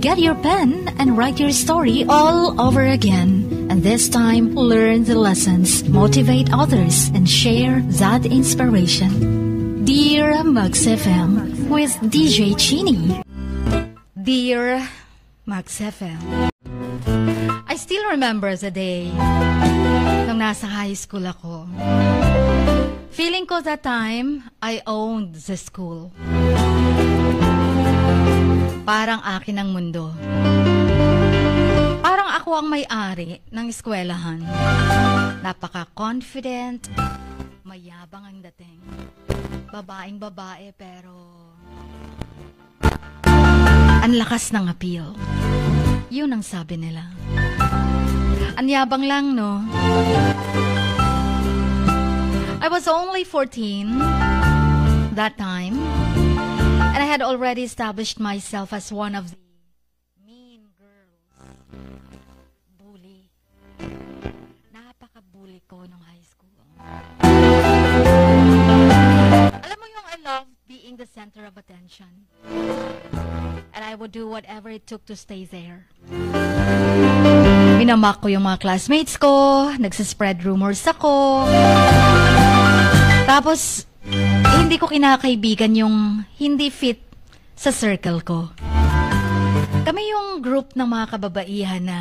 Get your pen and write your story all over again. And this time, learn the lessons, motivate others, and share that inspiration. Dear Max FM with DJ Chini. Dear Max FM, I still remember the day nung nasa high school ako. Feeling ko that time, I owned the school. Parang akin ang mundo. Parang ako ang may-ari ng eskwelahan. Napaka-confident, mayabang ang dating. Babaeng babae pero ang lakas ng appeal. Yun ang sabi nila. Ang yabang lang, no? I was only 14 that time. And I had already established myself as one of the mean girls. Bully. Napaka-bully ko nung high school. Alam mo yung I love being the center of attention. And I would do whatever it took to stay there. Minamak ko yung mga classmates ko. Nagsaspread rumors ako. Tapos hindi ko kinakaibigan yung hindi fit sa circle ko. Kami yung group ng mga kababaihan na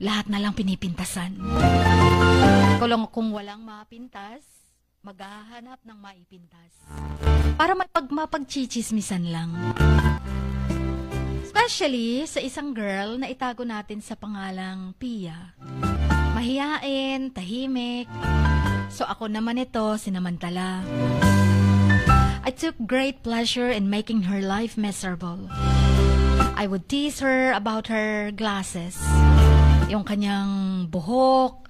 lahat na lang pinipintasan. Kung walang mapintas, maghahanap ng maipintas. Para mapagchichismisan lang. Especially sa isang girl na itago natin sa pangalang Pia. Mahiyain, tahimik. So ako naman ito, sinamantala. I took great pleasure in making her life miserable. I would tease her about her glasses. Yung kanyang buhok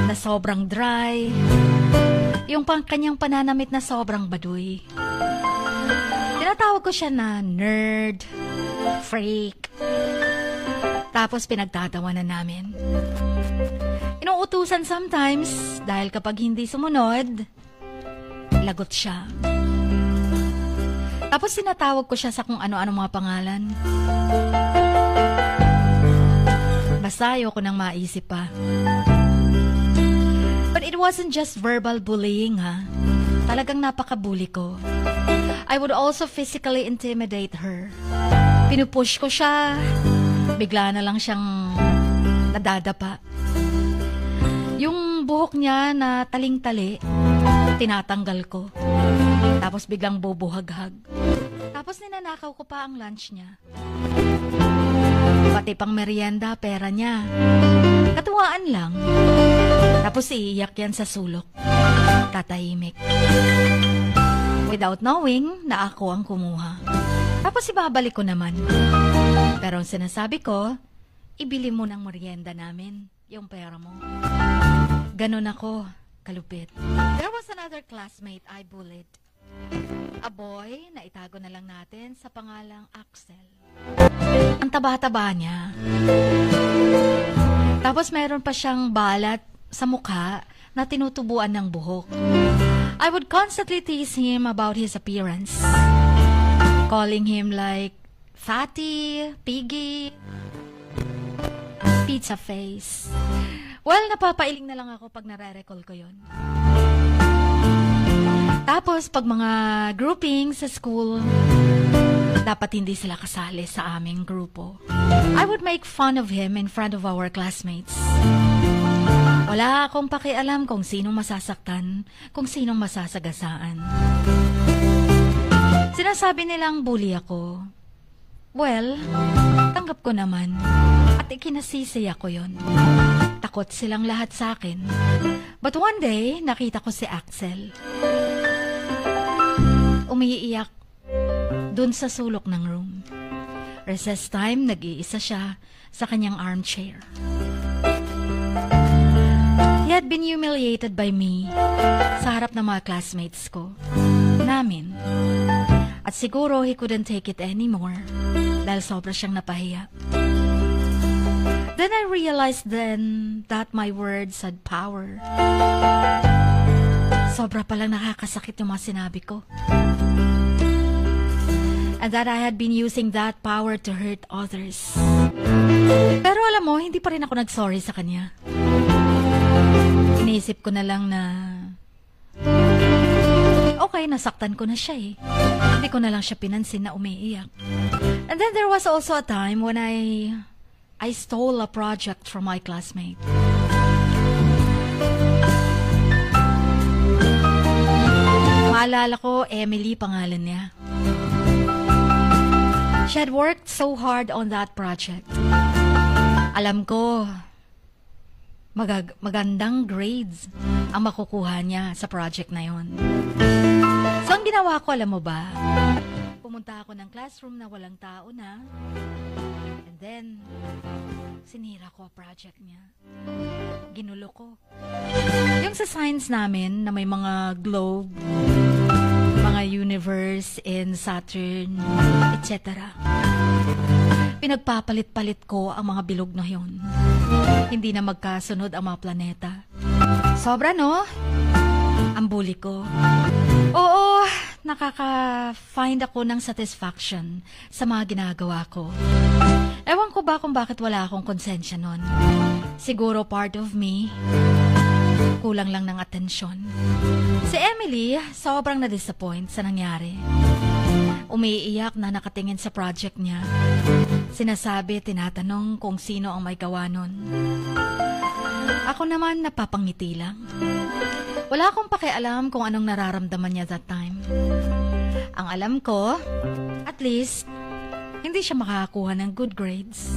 na sobrang dry. Yung kanyang pananamit na sobrang baduy. Tinatawag ko siya na nerd, freak. Tapos pinagtatawanan namin. Inuutusan sometimes dahil kapag hindi sumunod, lagot siya. Tapos sinatawag ko siya sa kung ano-ano mga pangalan. Basta ayoko nang maisip pa. But it wasn't just verbal bullying, ha? Talagang napaka-bully ko. I would also physically intimidate her. Pinupush ko siya. Bigla na lang siyang nadadapa. Yung buhok niya na taling-tali, tinatanggal ko. Tapos biglang bubuhaghag. Tapos ninanakaw ko pa ang lunch niya. Pati pang merienda, pera niya. Katuwaan lang. Tapos iiyak yan sa sulok. Tatahimik. Without knowing na ako ang kumuha. Tapos ibabalik ko naman. Pero ang sinasabi ko, ibili mo ng merienda namin. Yung pera mo. Ganon ako. Kalupit. There was another classmate I bullied. A boy na itago na lang natin sa pangalang Axel. Ang taba-taba niya. Tapos meron pa siyang balat sa mukha na tinutubuan ng buhok. I would constantly tease him about his appearance. Calling him like fatty, piggy, pizza face. Well, napapailing na lang ako pag nare-recall ko yun. Tapos, pag mga grouping sa school, dapat hindi sila kasali sa aming grupo. I would make fun of him in front of our classmates. Wala akong pakialam kung sinong masasaktan, kung sinong masasagasaan. Sinasabi nilang bully ako. Well, tanggap ko naman. At ikinasisi ako yun. Takot silang lahat sa akin. But one day, nakita ko si Axel. Umiiyak dun sa sulok ng room. Recess time, nag-iisa siya sa kanyang armchair. He had been humiliated by me sa harap ng mga classmates ko. Namin. At siguro he couldn't take it anymore dahil sobra siyang napahiya. Then I realized then that my words had power. Sobra palang nakakasakit yung mga sinabi ko. and that I had been using that power to hurt others. Pero alam mo, hindi pa rin ako nag-sorry sa kanya. Iniisip ko na lang na okay, nasaktan ko na siya eh. Hindi ko na lang siya pinansin na umiiyak. And then there was also a time when I stole a project from my classmate. Maalala ko, Emily pangalan niya. She had worked so hard on that project. Alam ko, magandang grades ang makukuha niya sa project na yon. So, ang ginawa ko, alam mo ba? Pumunta ako ng classroom na walang tao na. And then, sinira ko ang project niya. Ginulo ko. Yung sa science namin na may mga globe, mga universe in Saturn, etc. Pinagpapalit-palit ko ang mga bilog na yun. Hindi na magkasunod ang mga planeta. Sobra, no? Ang bully ko. Oo, nakaka-find ako ng satisfaction sa mga ginagawa ko. Ewan ko ba kung bakit wala akong konsensya nun. Siguro part of me, kulang lang ng atensyon. Si Emily, sobrang na-disappoint sa nangyari. Umiiyak na nakatingin sa project niya. Sinasabi, tinatanong kung sino ang may gawa nun. Ako naman napapangiti lang. Wala akong pakialam kung anong nararamdaman niya that time. Ang alam ko, at least, hindi siya makakakuha ng good grades.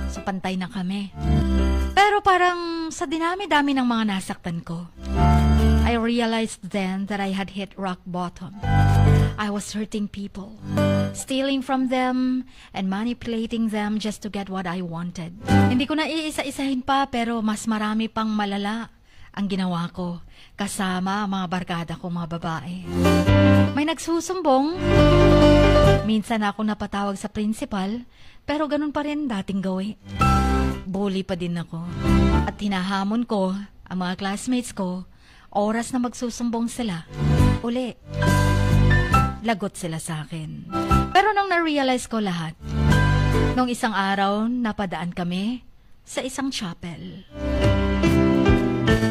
So, pantay na kami. Pero parang sa dinami-dami ng mga nasaktan ko, I realized then that I had hit rock bottom. I was hurting people, stealing from them, and manipulating them just to get what I wanted. Hindi ko na iisa-isahin pa, pero mas marami pang malala ang ginawa ko, kasama ang mga barkada kong mga babae. May nagsusumbong. Minsan ako napatawag sa principal, pero ganun pa rin dating gawi. Bully pa din ako. At hinahamon ko ang mga classmates ko, oras na magsusumbong sila. Uli. Lagot sila sa akin. Pero nung na-realize ko lahat, nung isang araw, napadaan kami sa isang chapel.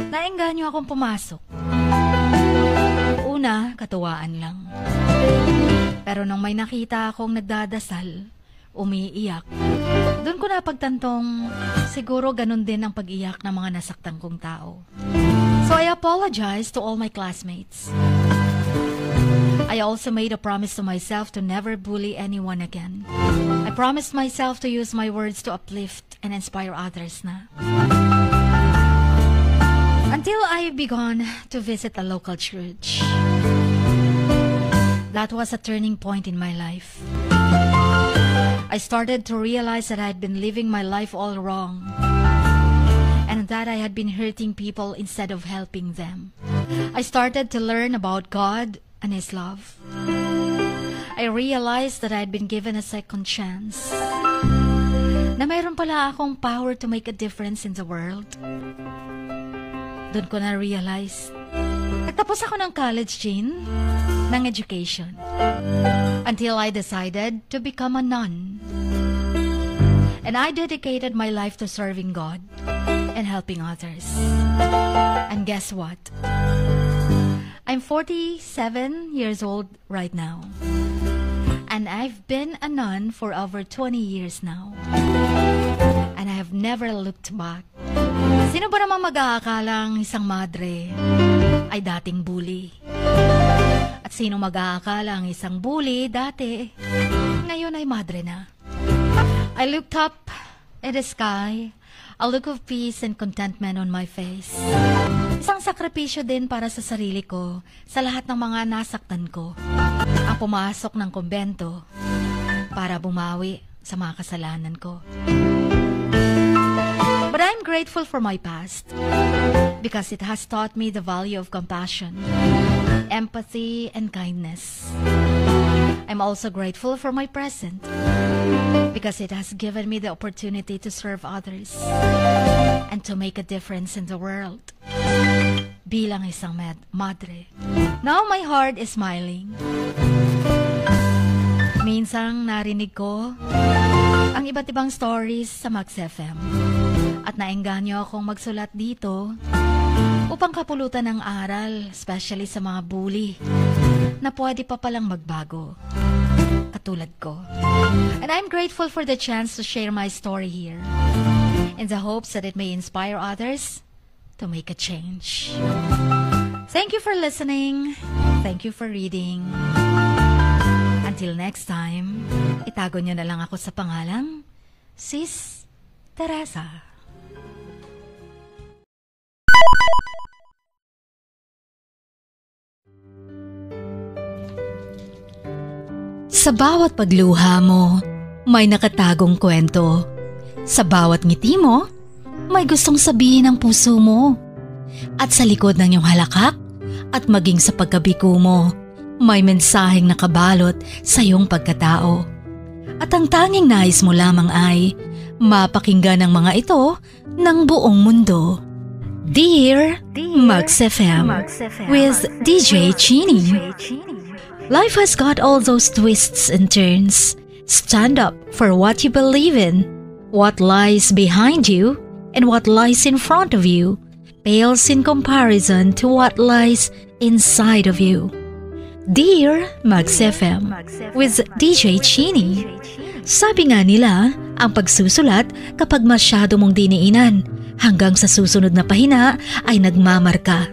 Naengganyo akong pumasok. Una, katuwaan lang. Pero nung may nakita akong nagdadasal, umiiyak, doon ko napagtantong siguro ganun din ang pag-iyak ng mga nasaktan kong tao. So I apologize to all my classmates. I also made a promise to myself to never bully anyone again. I promised myself to use my words to uplift and inspire others na. Until I began to visit a local church. That was a turning point in my life. I started to realize that I had been living my life all wrong, and that I had been hurting people instead of helping them. I started to learn about God and His love. I realized that I had been given a second chance, na mayroon pala akong power to make a difference in the world. Doon ko na-realize. Nagtapos ako ng college, Jean, ng education, until I decided to become a nun. And I dedicated my life to serving God and helping others. And guess what? I'm 47 years old right now. And I've been a nun for over 20 years now. And I have never looked back. Sino ba namang mag-aakalang isang madre ay dating bully? At sino mag-aakalang isang bully dati, ngayon ay madre na? I looked up at the sky, a look of peace and contentment on my face. Isang sakripisyo din para sa sarili ko, sa lahat ng mga nasaktan ko, ang pumasok ng kumbento para bumawi sa mga kasalanan ko. But I'm grateful for my past because it has taught me the value of compassion, empathy, and kindness. I'm also grateful for my present because it has given me the opportunity to serve others and to make a difference in the world. Bilang isang madre. Now my heart is smiling Minsang narinig ko ang iba't ibang stories sa Max FM at naengganyo akong magsulat dito upang kapulutan ng aral, especially sa mga bully na pwede pa palang magbago, katulad ko. And I'm grateful for the chance to share my story here in the hopes that it may inspire others to make a change. Thank you for listening. Thank you for reading. Until next time, itago niyo na lang ako sa pangalang Sis Teresa. Sa bawat pagluha mo, may nakatagong kwento. Sa bawat ngiti mo, may gustong sabihin ang puso mo. At sa likod ng iyong halakak at maging sa pagkabiko mo, may mensaheng nakabalot sa iyong pagkatao. At ang tanging nais mo lamang ay mapakinggan ang mga ito ng buong mundo. Dear Max FM with DJ Chini. Life has got all those twists and turns. Stand up for what you believe in. What lies behind you and what lies in front of you pales in comparison to what lies inside of you. Dear Max FM with DJ Chini. Sabi nga nila, ang pagsusulat kapag masyado mong diniinan hanggang sa susunod na pahina ay nagmamarka.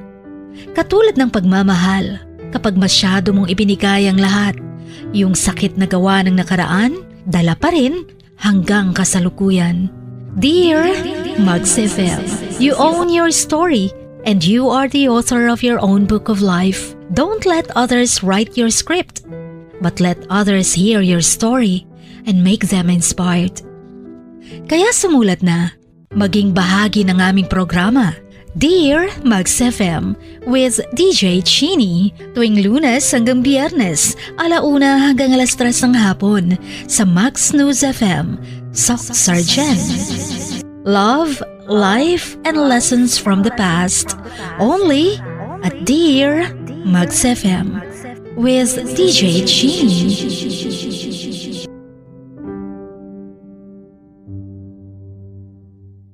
Katulad ng pagmamahal, kapag masyado mong ibinigay ang lahat, yung sakit na gawa ng nakaraan, dala pa rin hanggang kasalukuyan. Dear Max FM, you own your story and you are the author of your own book of life. Don't let others write your script, but let others hear your story and make them inspired. Kaya sumulat na, maging bahagi ng aming programa, Dear Max FM with DJ Chini, tuwing Lunes hanggang Biyernes, 1:00 hanggang 3:00 ng hapon sa Max News FM, Sock Sargent. Love, life, and lessons from the past, only at Dear Max FM with DJ Chini.